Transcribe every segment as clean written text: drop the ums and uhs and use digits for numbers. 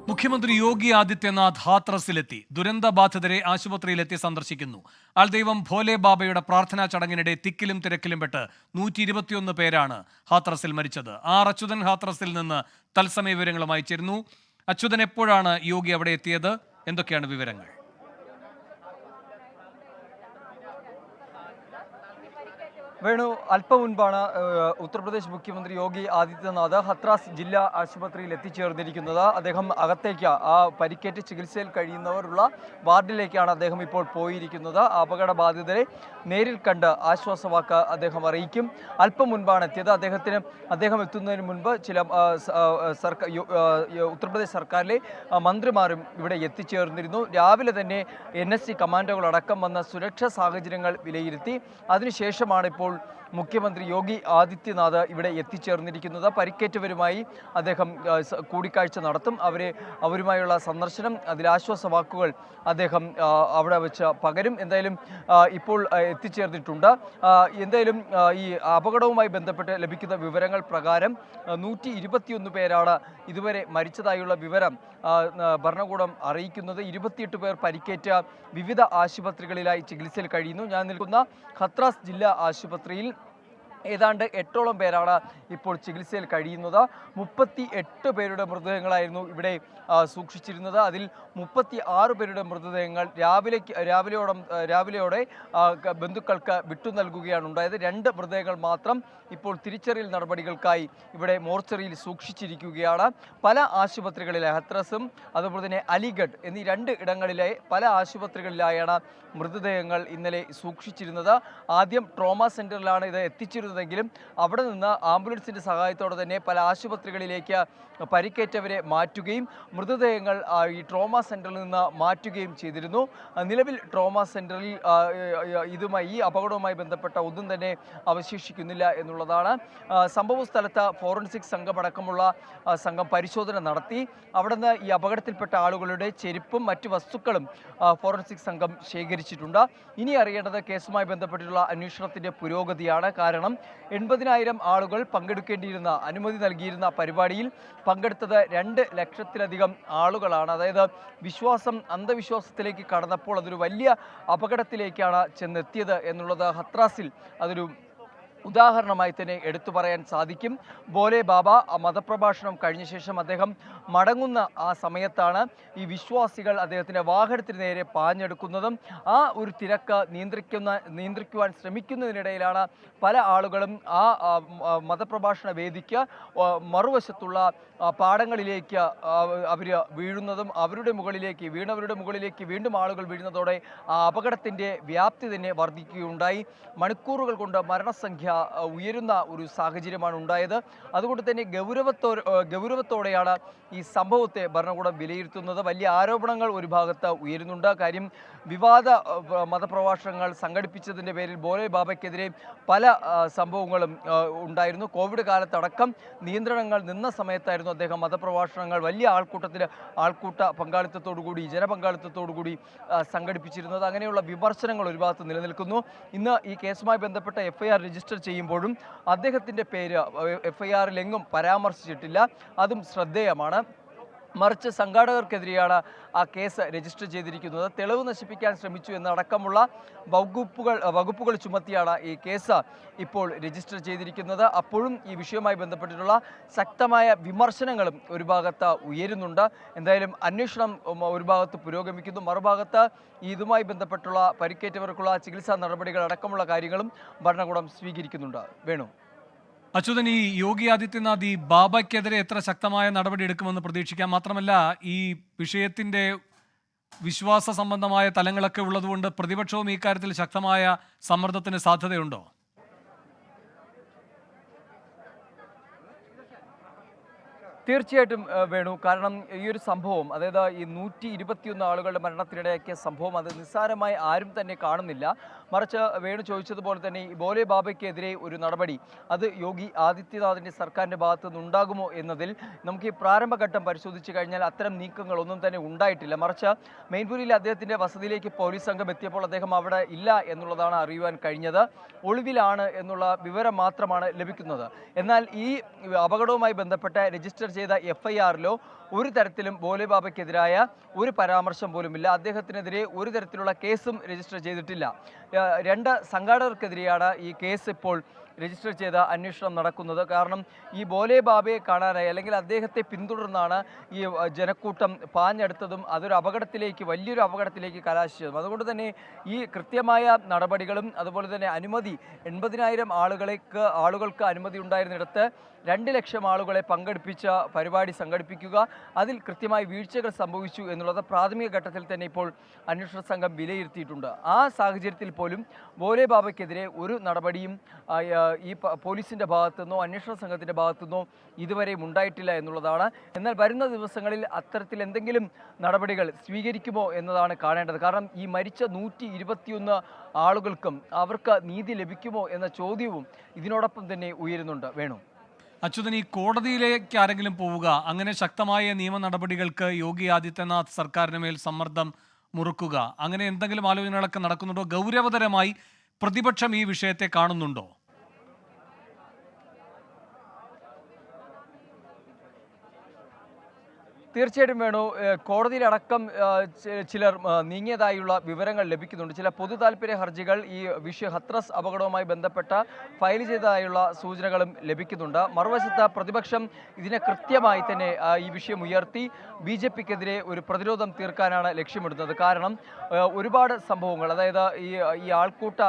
മുഖ്യമന്ത്രി യോഗി ആദിത്യനാഥ് ഹാത്രസിലെത്തി. ദുരന്തബാധിതരെ ആശുപത്രിയിലെത്തി സന്ദർശിക്കുന്നു. ആൾദൈവം ഭോലെ ബാബയുടെ പ്രാർത്ഥനാ ചടങ്ങിനിടെ തിക്കിലും തിരക്കിലും പെട്ട് 121 പേരാണ് ഹാത്രസിൽ മരിച്ചത്. അച്യുതൻ ഹാത്രസിൽ നിന്ന് തത്സമയ വിവരങ്ങളുമായി ചേരുന്നു. അച്യുതൻ, എപ്പോഴാണ് യോഗി അവിടെ എത്തിയത്? എന്തൊക്കെയാണ് വിവരങ്ങൾ? വേണു, അല്പം മുൻപാണ് ഉത്തർപ്രദേശ് മുഖ്യമന്ത്രി യോഗി ആദിത്യനാഥ് ഹത്രാസ് ജില്ലാ ആശുപത്രിയിൽ എത്തിച്ചേർന്നിരിക്കുന്നത്. അദ്ദേഹം അകത്തേക്ക് പരിക്കേറ്റ് ചികിത്സയിൽ കഴിയുന്നവരുള്ള വാർഡിലേക്കാണ് അദ്ദേഹം ഇപ്പോൾ പോയിരിക്കുന്നത്. അപകടബാധിതരെ നേരിൽ കണ്ട് ആശ്വാസവാക്ക് അദ്ദേഹം അറിയിക്കും. അല്പം മുൻപാണ് എത്തിയത്. അദ്ദേഹം എത്തുന്നതിന് മുൻപ് ചില ഉത്തർപ്രദേശ് സർക്കാരിലെ മന്ത്രിമാരും ഇവിടെ എത്തിച്ചേർന്നിരുന്നു. രാവിലെ തന്നെ NSC കമാൻഡോകളടക്കം വന്ന സുരക്ഷാ സാഹചര്യങ്ങൾ വിലയിരുത്തി. അതിനുശേഷമാണ് ഇപ്പോൾ മുഖ്യമന്ത്രി യോഗി ആദിത്യനാഥ് ഇവിടെ എത്തിച്ചേർന്നിരിക്കുന്നത്. പരിക്കേറ്റവരുമായി അദ്ദേഹം കൂടിക്കാഴ്ച നടത്തും. അവരുമായുള്ള സന്ദർശനം, അതിൽ ആശ്വാസ വാക്കുകൾ അദ്ദേഹം അവിടെ വെച്ച് പകരും. എന്തായാലും ഇപ്പോൾ എത്തിച്ചേർന്നിട്ടുണ്ട്. എന്തായാലും ഈ അപകടവുമായി ബന്ധപ്പെട്ട് ലഭിക്കുന്ന വിവരങ്ങൾ പ്രകാരം 121 പേരാണ് ഇതുവരെ മരിച്ചതായുള്ള വിവരം ഭരണകൂടം അറിയിക്കുന്നത്. 28 പേർ പരിക്കേറ്റ വിവിധ ആശുപത്രികളിലായി ചികിത്സയിൽ കഴിയുന്നു. ഞാൻ നിൽക്കുന്ന ഹത്രാസ് ജില്ലാ ആശുപത്രിയിൽ ഏതാണ്ട് 8ഓളം പേരാണ് ഇപ്പോൾ ചികിത്സയിൽ കഴിയുന്നത്. 38 പേരുടെ മൃതദേഹങ്ങളായിരുന്നു ഇവിടെ സൂക്ഷിച്ചിരുന്നത്. അതിൽ 36 പേരുടെ മൃതദേഹങ്ങൾ രാവിലെയോടെ ബന്ധുക്കൾക്ക് വിട്ടു നൽകുകയാണ് ഉണ്ടായത്. 2 മൃതദേഹങ്ങൾ മാത്രം ഇപ്പോൾ തിരിച്ചറിയൽ നടപടികൾക്കായി ഇവിടെ മോർച്ചറിയിൽ സൂക്ഷിച്ചിരിക്കുകയാണ്. പല ആശുപത്രികളിലെ ഹത്രാസും അതുപോലെ തന്നെ അലിഗഡ് എന്നീ 2 ഇടങ്ങളിലെ പല ആശുപത്രികളിലായാണ് മൃതദേഹങ്ങൾ ഇന്നലെ സൂക്ഷിച്ചിരുന്നത്. ആദ്യം ട്രോമ സെന്ററിലാണ് ഇത് എത്തിച്ചിരുന്നതെങ്കിലും അവിടെ നിന്ന് ആംബുലൻസിന്റെ സഹായത്തോടെ തന്നെ പല ആശുപത്രികളിലേക്ക് പരിക്കേറ്റവരെ മാറ്റുകയും മൃതദേഹങ്ങൾ ഈ ട്രോമ സെന്ററിൽ നിന്ന് മാറ്റുകയും ചെയ്തിരുന്നു. നിലവിൽ ട്രോമ സെന്ററിൽ ഈ അപകടവുമായി ബന്ധപ്പെട്ട ഒന്നും തന്നെ അവശേഷിക്കുന്നില്ല എന്നുള്ളതാണ്. സംഭവ സ്ഥലത്ത് ഫോറൻസിക് സംഘമടക്കമുള്ള സംഘം പരിശോധന നടത്തി. അവിടെ നിന്ന് ഈ അപകടത്തിൽപ്പെട്ട ആളുകളുടെ ചെരുപ്പും മറ്റു വസ്തുക്കളും ഫോറൻസിക് സംഘം ശേഖരിച്ചിട്ടുണ്ട്. ഇനി അറിയേണ്ടത് കേസുമായി ബന്ധപ്പെട്ടിട്ടുള്ള അന്വേഷണത്തിന്റെ പുരോഗതിയാണ്. കാരണം 80,000 ആളുകൾ പങ്കെടുക്കേണ്ടിയിരുന്ന, അനുമതി നൽകിയിരുന്ന പരിപാടിയിൽ പങ്കെടുത്തത് 2 ലക്ഷത്തിലധികം ആളുകളാണ്. അതായത് അന്ധവിശ്വാസത്തിലേക്ക് കടന്നപ്പോൾ അതൊരു വലിയ അപകടത്തിലേക്കാണ് ചെന്നെത്തിയത് എന്നുള്ളത് ഹത്രാസിൽ അതൊരു ഉദാഹരണമായി തന്നെ എടുത്തു പറയാൻ സാധിക്കും. ഭോലെ ബാബ മതപ്രഭാഷണം കഴിഞ്ഞ ശേഷം അദ്ദേഹം മടങ്ങുന്ന ആ സമയത്താണ് ഈ വിശ്വാസികൾ അദ്ദേഹത്തിൻ്റെ വാഹനത്തിന് നേരെ പാഞ്ഞെടുക്കുന്നതും ഒരു തിരക്ക് നിയന്ത്രിക്കുവാൻ ശ്രമിക്കുന്നതിനിടയിലാണ് പല ആളുകളും മതപ്രഭാഷണ വേദിക്ക് മറുവശത്തുള്ള പാടങ്ങളിലേക്ക് അവർ വീഴുന്നതും വീണവരുടെ മുകളിലേക്ക് വീണ്ടും ആളുകൾ വീഴുന്നതോടെ ആ അപകടത്തിൻ്റെ വ്യാപ്തി തന്നെ വർദ്ധിക്കുകയുണ്ടായി. മണിക്കൂറുകൾ കൊണ്ട് മരണസംഖ്യ ഉയരുന്ന ഒരു സാഹചര്യമാണ് ഉണ്ടായത്. അതുകൊണ്ട് തന്നെ ഗൗരവത്തോടെയാണ് ഈ സംഭവത്തെ ഭരണകൂടം വിലയിരുത്തുന്നത്. വലിയ ആരോപണങ്ങൾ ഒരു ഭാഗത്ത് ഉയരുന്നുണ്ട്. കാര്യം വിവാദ മതപ്രഭാഷണങ്ങൾ സംഘടിപ്പിച്ചതിൻ്റെ പേരിൽ ഭോലെ ബാബയ്ക്കെതിരെ പല സംഭവങ്ങളും ഉണ്ടായിരുന്നു. കോവിഡ് കാലത്തടക്കം നിയന്ത്രണങ്ങൾ നിന്ന സമയത്തായിരുന്നു അദ്ദേഹം മതപ്രഭാഷണങ്ങൾ വലിയ ആൾക്കൂട്ട പങ്കാളിത്തത്തോടുകൂടി, ജനപങ്കാളിത്തത്തോടുകൂടി സംഘടിപ്പിച്ചിരുന്നത്. അങ്ങനെയുള്ള വിമർശനങ്ങൾ ഒരു ഭാഗത്ത് നിലനിൽക്കുന്നു. ഇന്ന് ഈ കേസുമായി ബന്ധപ്പെട്ട FIR രജിസ്റ്റർ ചെയ്യുമ്പോഴും അദ്ദേഹത്തിൻ്റെ പേര് FIR-ൽ എങ്ങും പരാമർശിച്ചിട്ടില്ല. അതും ശ്രദ്ധേയമാണ്. മറിച്ച് സംഘാടകർക്കെതിരെയാണ് ആ കേസ് രജിസ്റ്റർ ചെയ്തിരിക്കുന്നത്. തെളിവ് നശിപ്പിക്കാൻ ശ്രമിച്ചു എന്നടക്കമുള്ള വകുപ്പുകൾ ചുമത്തിയാണ് ഈ കേസ് ഇപ്പോൾ രജിസ്റ്റർ ചെയ്തിരിക്കുന്നത്. അപ്പോഴും ഈ വിഷയവുമായി ബന്ധപ്പെട്ടിട്ടുള്ള ശക്തമായ വിമർശനങ്ങളും ഒരു ഭാഗത്ത് ഉയരുന്നുണ്ട്. എന്തായാലും അന്വേഷണം ഒരു ഭാഗത്ത് പുരോഗമിക്കുന്നു, മറുഭാഗത്ത് ഇതുമായി ബന്ധപ്പെട്ടുള്ള പരിക്കേറ്റവർക്കുള്ള ചികിത്സാ നടപടികൾ അടക്കമുള്ള കാര്യങ്ങളും ഭരണകൂടം സ്വീകരിക്കുന്നുണ്ട്. വേണു. അച്യുതൻ, ഈ യോഗി ആദിത്യനാഥ് ഈ ബാബയ്ക്കെതിരെ എത്ര ശക്തമായ നടപടി എടുക്കുമെന്ന് പ്രതീക്ഷിക്കാം? മാത്രമല്ല, ഈ വിഷയത്തിന്റെ വിശ്വാസ സംബന്ധമായ തലങ്ങളൊക്കെ ഉള്ളതുകൊണ്ട് പ്രതിപക്ഷവും ഈ കാര്യത്തിൽ ശക്തമായ സമ്മർദ്ദത്തിന് സാധ്യതയുണ്ടോ? തീർച്ചയായിട്ടും വേണു. കാരണം ഈ ഒരു സംഭവം, അതായത് ഈ 121 ആളുകളുടെ മരണത്തിനിടയാക്കിയ സംഭവം അത് നിസ്സാരമായി ആരും തന്നെ കാണുന്നില്ല. മറിച്ച് വേണു ചോദിച്ചതുപോലെ തന്നെ ഈ ഭോലെ ബാബയ്ക്കെതിരെ ഒരു നടപടി അത് യോഗി ആദിത്യനാഥിൻ്റെ സർക്കാരിൻ്റെ ഭാഗത്തു നിന്നുണ്ടാകുമോ എന്നതിൽ നമുക്ക് ഈ പ്രാരംഭഘട്ടം പരിശോധിച്ച് കഴിഞ്ഞാൽ അത്തരം നീക്കങ്ങളൊന്നും തന്നെ ഉണ്ടായിട്ടില്ല. മറിച്ച് മെയിൻപുരിയിൽ അദ്ദേഹത്തിൻ്റെ വസതിയിലേക്ക് പോലീസ് സംഘം എത്തിയപ്പോൾ അദ്ദേഹം അവിടെ ഇല്ല എന്നുള്ളതാണ് അറിയുവാൻ കഴിഞ്ഞത്. ഒളിവിലാണ് എന്നുള്ള വിവരം മാത്രമാണ് ലഭിക്കുന്നത്. എന്നാൽ ഈ അപകടവുമായി ബന്ധപ്പെട്ട് രജിസ്റ്റർ ചെയ്ത FIR-ലോ ഒരു തരത്തിലും ഭോലെ ബാബയ്ക്കെതിരായ ഒരു പരാമർശം പോലുമില്ല. അദ്ദേഹത്തിനെതിരെ ഒരു തരത്തിലുള്ള കേസും രജിസ്റ്റർ ചെയ്തിട്ടില്ല. രണ്ട് സംഘാടകർക്കെതിരെയാണ് ഈ കേസ് ഇപ്പോൾ രജിസ്റ്റർ ചെയ്ത അന്വേഷണം നടക്കുന്നത്. കാരണം ഈ ഭോലെ ബാബയെ കാണാനായി അല്ലെങ്കിൽ അദ്ദേഹത്തെ പിന്തുടർന്നാണ് ഈ ജനക്കൂട്ടം പാഞ്ഞെടുത്തതും അതൊരു അപകടത്തിലേക്ക് വലിയൊരു അപകടത്തിലേക്ക് കലാശിച്ചതും. അതുകൊണ്ട് തന്നെ ഈ കൃത്യമായ നടപടികളും അതുപോലെ തന്നെ അനുമതി 80,000 ആളുകൾക്ക് അനുമതി ഉണ്ടായിരുന്നിടത്ത് 2 ലക്ഷം ആളുകളെ പങ്കെടുപ്പിച്ച പരിപാടി സംഘടിപ്പിക്കുക, അതിൽ കൃത്യമായി വീഴ്ചകൾ സംഭവിച്ചു എന്നുള്ളത് പ്രാഥമിക ഘട്ടത്തിൽ തന്നെ ഇപ്പോൾ അന്വേഷണ സംഘം വിലയിരുത്തിയിട്ടുണ്ട്. ആ സാഹചര്യത്തിൽ പോലും ഭോലെ ബാബയ്ക്കെതിരെ ഒരു നടപടിയും ഈ പോലീസിൻ്റെ ഭാഗത്തുനിന്നോ അന്വേഷണ സംഘത്തിൻ്റെ ഭാഗത്തുനിന്നോ ഇതുവരെയും ഉണ്ടായിട്ടില്ല എന്നുള്ളതാണ്. എന്നാൽ വരുന്ന ദിവസങ്ങളിൽ അത്തരത്തിൽ എന്തെങ്കിലും നടപടികൾ സ്വീകരിക്കുമോ എന്നതാണ് കാണേണ്ടത്. കാരണം ഈ മരിച്ച 121 ആളുകൾക്കും അവർക്ക് നീതി ലഭിക്കുമോ എന്ന ചോദ്യവും ഇതിനോടൊപ്പം തന്നെ ഉയരുന്നുണ്ട്. വേണു, അച്യുതൻ, ഈ കോടതിയിലേക്ക് ആരെങ്കിലും പോവുക, അങ്ങനെ ശക്തമായ നിയമ നടപടികൾക്ക് യോഗി ആദിത്യനാഥ് സർക്കാരിന് മേൽ സമ്മർദ്ദം മുറുക്കുക, അങ്ങനെ എന്തെങ്കിലും ആലോചനകളൊക്കെ നടക്കുന്നുണ്ടോ? ഗൗരവതരമായി പ്രതിപക്ഷം ഈ വിഷയത്തെ കാണുന്നുണ്ടോ? തീർച്ചയായിട്ടും വേണു, കോടതിയിലടക്കം ചിലർ നീങ്ങിയതായുള്ള വിവരങ്ങൾ ലഭിക്കുന്നുണ്ട്. ചില പൊതു താല്പര്യ ഹർജികൾ ഈ ഹത്രസ് അപകടവുമായി ബന്ധപ്പെട്ട ഫയൽ ചെയ്തതായുള്ള സൂചനകളും ലഭിക്കുന്നുണ്ട്. മറുവശത്ത് പ്രതിപക്ഷം ഇതിനെ കൃത്യമായി തന്നെ ഈ വിഷയം ഉയർത്തി BJPക്കെതിരെ ഒരു പ്രതിരോധം തീർക്കാനാണ് ലക്ഷ്യമിടുന്നത്. കാരണം ഒരുപാട് സംഭവങ്ങൾ, അതായത് ഈ ആൾക്കൂട്ട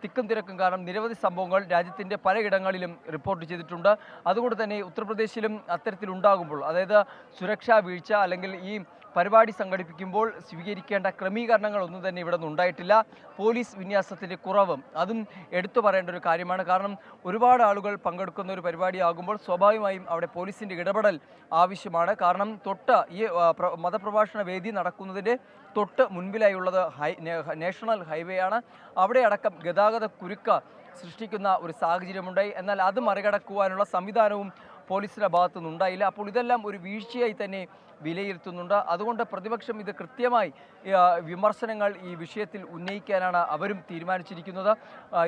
തിക്കും തിരക്കും കാരണം നിരവധി സംഭവങ്ങൾ രാജ്യത്തിൻ്റെ പലയിടങ്ങളിലും റിപ്പോർട്ട് ചെയ്തിട്ടുണ്ട്. അതുകൊണ്ട് തന്നെ ഉത്തർപ്രദേശിലും അത്തരത്തിലുണ്ടാകുമ്പോൾ, അതായത് സുരക്ഷാ വീഴ്ച അല്ലെങ്കിൽ ഈ പരിപാടി സംഘടിപ്പിക്കുമ്പോൾ സ്വീകരിക്കേണ്ട ക്രമീകരണങ്ങളൊന്നും തന്നെ ഇവിടെ നിന്ന് ഉണ്ടായിട്ടില്ല. പോലീസ് വിന്യാസത്തിൻ്റെ കുറവും അതും എടുത്തു പറയേണ്ട ഒരു കാര്യമാണ്. കാരണം ഒരുപാട് ആളുകൾ പങ്കെടുക്കുന്ന ഒരു പരിപാടിയാകുമ്പോൾ സ്വാഭാവികമായും അവിടെ പോലീസിൻ്റെ ഇടപെടൽ ആവശ്യമാണ്. കാരണം ഈ മതപ്രഭാഷണ വേദി നടക്കുന്നതിൻ്റെ തൊട്ട് മുൻപിലായുള്ളത് നാഷണൽ ഹൈവേ ആണ്. അവിടെ അടക്കം ഗതാഗത കുരുക്ക് സൃഷ്ടിക്കുന്ന ഒരു സാഹചര്യമുണ്ടായി. എന്നാൽ അത് മറികടക്കുവാനുള്ള സംവിധാനവും പോലീസിൻ്റെ ഭാഗത്തുനിന്നുണ്ടായില്ല. അപ്പോൾ ഇതെല്ലാം ഒരു വീഴ്ചയായി തന്നെ വിലയിരുത്തുന്നുണ്ട്. അതുകൊണ്ട് പ്രതിപക്ഷം ഇത് കൃത്യമായി വിമർശനങ്ങൾ ഈ വിഷയത്തിൽ ഉന്നയിക്കാനാണ് അവരും തീരുമാനിച്ചിരിക്കുന്നത്.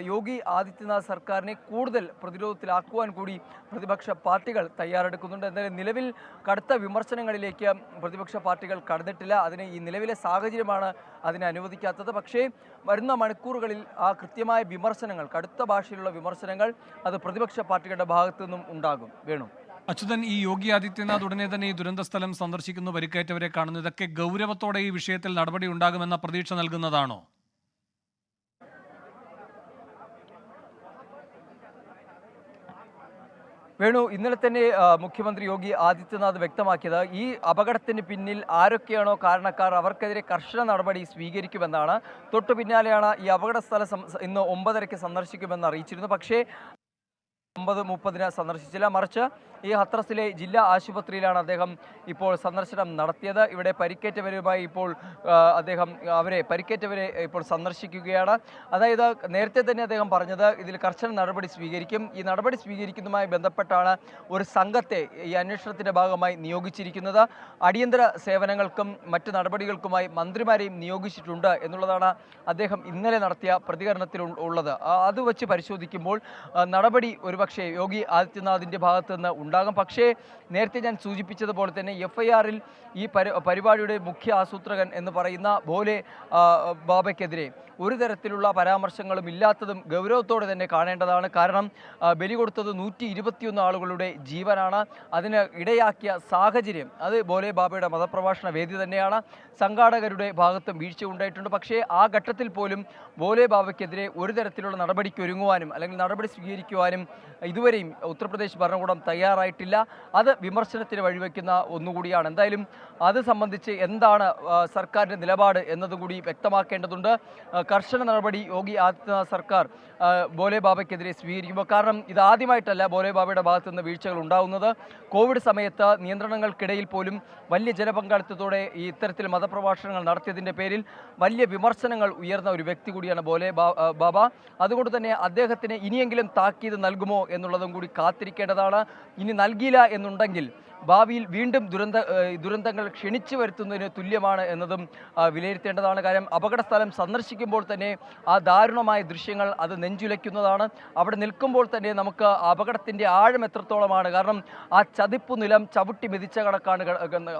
യോഗി ആദിത്യനാഥ് സർക്കാരിനെ കൂടുതൽ പ്രതിരോധത്തിലാക്കുവാൻ കൂടി പ്രതിപക്ഷ പാർട്ടികൾ തയ്യാറെടുക്കുന്നുണ്ട്. എന്തായാലും നിലവിൽ കടുത്ത വിമർശനങ്ങളിലേക്ക് പ്രതിപക്ഷ പാർട്ടികൾ കടന്നിട്ടില്ല. ഈ നിലവിലെ സാഹചര്യമാണ് അതിനെ അനുവദിക്കാത്തത്. പക്ഷേ വരുന്ന മണിക്കൂറുകളിൽ ആ കൃത്യമായ വിമർശനങ്ങൾ, കടുത്ത ഭാഷയിലുള്ള വിമർശനങ്ങൾ അത് പ്രതിപക്ഷ പാർട്ടികളുടെ ഭാഗത്തു നിന്നും ഉണ്ടാകും. വേണു, അച്യുതൻ, ഈ യോഗി ആദിത്യനാഥ് ഉടനെ തന്നെ ഈ ദുരന്ത സ്ഥലം സന്ദർശിക്കുന്നു, പരിക്കേറ്റവരെ കാണുന്നു, ഇതൊക്കെ ഗൗരവത്തോടെ ഈ വിഷയത്തിൽ നടപടി ഉണ്ടാകുമെന്ന പ്രതീക്ഷ നൽകുന്നതാണോ? വേണു, ഇന്നലെ തന്നെ മുഖ്യമന്ത്രി യോഗി ആദിത്യനാഥ് വ്യക്തമാക്കിയത് ഈ അപകടത്തിന് പിന്നിൽ ആരൊക്കെയാണോ കാരണക്കാർ അവർക്കെതിരെ കർശന നടപടി സ്വീകരിക്കുമെന്നാണ്. തൊട്ടു പിന്നാലെയാണ് ഈ അപകട സ്ഥലം ഇന്ന് 9:30 സന്ദർശിക്കുമെന്ന് അറിയിച്ചിരുന്നു. പക്ഷേ 9:30 സന്ദർശിച്ചില്ല. മറിച്ച് ഈ ഹത്രസിലെ ജില്ലാ ആശുപത്രിയിലാണ് അദ്ദേഹം ഇപ്പോൾ സന്ദർശനം നടത്തിയത്. ഇവിടെ പരിക്കേറ്റവരുമായി ഇപ്പോൾ പരിക്കേറ്റവരെ ഇപ്പോൾ സന്ദർശിക്കുകയാണ്. അതായത് നേരത്തെ തന്നെ അദ്ദേഹം പറഞ്ഞത് ഇതിൽ കർശന നടപടി സ്വീകരിക്കും. ഈ നടപടി സ്വീകരിക്കുന്നതുമായി ബന്ധപ്പെട്ടാണ് ഒരു സംഘത്തെ ഈ അന്വേഷണത്തിൻ്റെ ഭാഗമായി നിയോഗിച്ചിരിക്കുന്നത്. അടിയന്തര സേവനങ്ങൾക്കും മറ്റ് നടപടികൾക്കുമായി മന്ത്രിമാരെയും നിയോഗിച്ചിട്ടുണ്ട് എന്നുള്ളതാണ് അദ്ദേഹം ഇന്നലെ നടത്തിയ പ്രതികരണത്തിൽ ഉള്ളത്. അത് വെച്ച് പരിശോധിക്കുമ്പോൾ നടപടി ഒരുപക്ഷെ യോഗി ആദിത്യനാഥിൻ്റെ ഭാഗത്തു നിന്ന് ഉണ്ടാകും. പക്ഷേ നേരത്തെ ഞാൻ സൂചിപ്പിച്ചതുപോലെ തന്നെ FIR-ൽ ഈ പരിപാടിയുടെ മുഖ്യ ആസൂത്രകൻ എന്ന് പറയുന്ന ഭോലെ ബാബയ്ക്കെതിരെ ഒരു തരത്തിലുള്ള പരാമർശങ്ങളും ഇല്ലാത്തതും ഗൗരവത്തോടെ തന്നെ കാണേണ്ടതാണ്. കാരണം ബലി കൊടുത്തത് 121 ആളുകളുടെ ജീവനാണ്. അതിന് ഇടയാക്കിയ സാഹചര്യം അത് ഭോലെ ബാബയുടെ മതപ്രഭാഷണ വേദി തന്നെയാണ്. സംഘാടകരുടെ ഭാഗത്തും വീഴ്ച ഉണ്ടായിട്ടുണ്ട്. പക്ഷേ ആ ഘട്ടത്തിൽ പോലും ഭോലെ ബാബയ്ക്കെതിരെ ഒരു തരത്തിലുള്ള നടപടിക്ക് ഒരുങ്ങുവാനും അല്ലെങ്കിൽ നടപടി സ്വീകരിക്കുവാനും ഇതുവരെയും ഉത്തർപ്രദേശ് ഭരണകൂടം തയ്യാറായിട്ടില്ല. അത് വിമർശനത്തിന് വഴിവെക്കുന്ന ഒന്നുകൂടിയാണ്. എന്തായാലും അത് സംബന്ധിച്ച് എന്താണ് സർക്കാരിൻ്റെ നിലപാട് എന്നതുകൂടി വ്യക്തമാക്കേണ്ടതുണ്ട്. കർശന നടപടി യോഗി ആദിത്യനാഥ് സർക്കാർ ഭോലെ ബാബയ്ക്കെതിരെ സ്വീകരിക്കുമ്പോൾ, കാരണം ഇതാദ്യമായിട്ടല്ല ഭോലെ ബാബയുടെ ഭാഗത്തു നിന്ന് വീഴ്ചകൾ ഉണ്ടാകുന്നത്. കോവിഡ് സമയത്ത് നിയന്ത്രണങ്ങൾക്കിടയിൽ പോലും വലിയ ജനപങ്കാളിത്തത്തോടെ ഈ ഇത്തരത്തിൽ മതപ്രഭാഷണങ്ങൾ നടത്തിയതിൻ്റെ പേരിൽ വലിയ വിമർശനങ്ങൾ ഉയർന്ന ഒരു വ്യക്തി കൂടിയാണ് ഭോലെ ബാബ. അതുകൊണ്ട് തന്നെ അദ്ദേഹത്തിന് ഇനിയെങ്കിലും താക്കീത് നൽകുമോ എന്നുള്ളതും കൂടി കാത്തിരിക്കേണ്ടതാണ്. ഇനി നൽകിയില്ല എന്നുണ്ടെങ്കിൽ ഭാവിയിൽ വീണ്ടും ദുരന്തങ്ങൾ ക്ഷണിച്ചു വരുത്തുന്നതിന് തുല്യമാണ് എന്നതും വിലയിരുത്തേണ്ടതാണ്. കാര്യം അപകട സ്ഥലം സന്ദർശിക്കുമ്പോൾ തന്നെ ആ ദാരുണമായ ദൃശ്യങ്ങൾ അത് നെഞ്ചുലയ്ക്കുന്നതാണ്. അവിടെ നിൽക്കുമ്പോൾ തന്നെ നമുക്ക് അപകടത്തിൻ്റെ ആഴം എത്രത്തോളമാണ്, കാരണം ആ ചതിപ്പു നിലം ചവിട്ടി മെതിച്ച കണക്കാണ്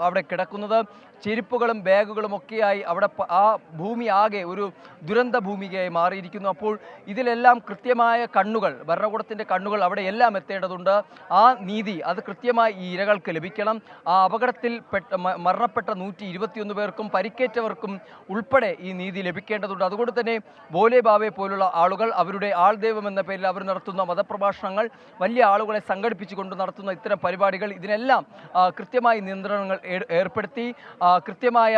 അവിടെ കിടക്കുന്നത്. ചെരുപ്പുകളും ബാഗുകളും ഒക്കെയായി അവിടെ ആ ഭൂമി ആകെ ഒരു ദുരന്ത ഭൂമികയായി മാറിയിരിക്കുന്നു. അപ്പോൾ ഇതിലെല്ലാം കൃത്യമായ കണ്ണുകൾ, ഭരണകൂടത്തിൻ്റെ കണ്ണുകൾ അവിടെ എല്ലാം എത്തേണ്ടതുണ്ട്. ആ നീതി അത് കൃത്യമായി ഈ ഇരകൾക്ക് ലഭിക്കണം. ആ അപകടത്തിൽ മരണപ്പെട്ട 121 പേർക്കും പരിക്കേറ്റവർക്കും ഉൾപ്പെടെ ഈ നീതി ലഭിക്കേണ്ടതുണ്ട്. അതുകൊണ്ട് തന്നെ ഭോലെ ബാബയെ പോലുള്ള ആളുകൾ അവരുടെ ആൾദൈവം എന്ന പേരിൽ അവർ നടത്തുന്ന മതപ്രഭാഷണങ്ങൾ, വലിയ ആളുകളെ സംഘടിപ്പിച്ചുകൊണ്ട് നടത്തുന്ന ഇത്തരം പരിപാടികൾ, ഇതിനെല്ലാം കൃത്യമായി നിയന്ത്രണങ്ങൾ ഏർപ്പെടുത്തി കൃത്യമായ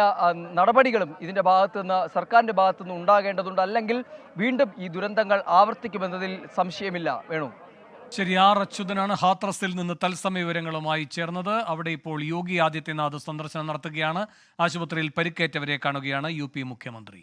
നടപടികളും ഇതിൻ്റെ ഭാഗത്തുനിന്ന് സർക്കാരിൻ്റെ ഭാഗത്തുനിന്ന് ഉണ്ടാകേണ്ടതുണ്ട്. അല്ലെങ്കിൽ വീണ്ടും ഈ ദുരന്തങ്ങൾ ആവർത്തിക്കുമെന്നതിൽ സംശയമില്ല. വേണു. ശരി, ആർ അച്യുതനാണ് ഹാത്രസിൽ നിന്ന് തത്സമയ വിവരങ്ങളുമായി ചേർന്നത്. അവിടെ ഇപ്പോൾ യോഗി ആദിത്യനാഥ് സന്ദർശനം നടത്തുകയാണ്. ആശുപത്രിയിൽ പരിക്കേറ്റവരെ കാണുകയാണ് UP മുഖ്യമന്ത്രി.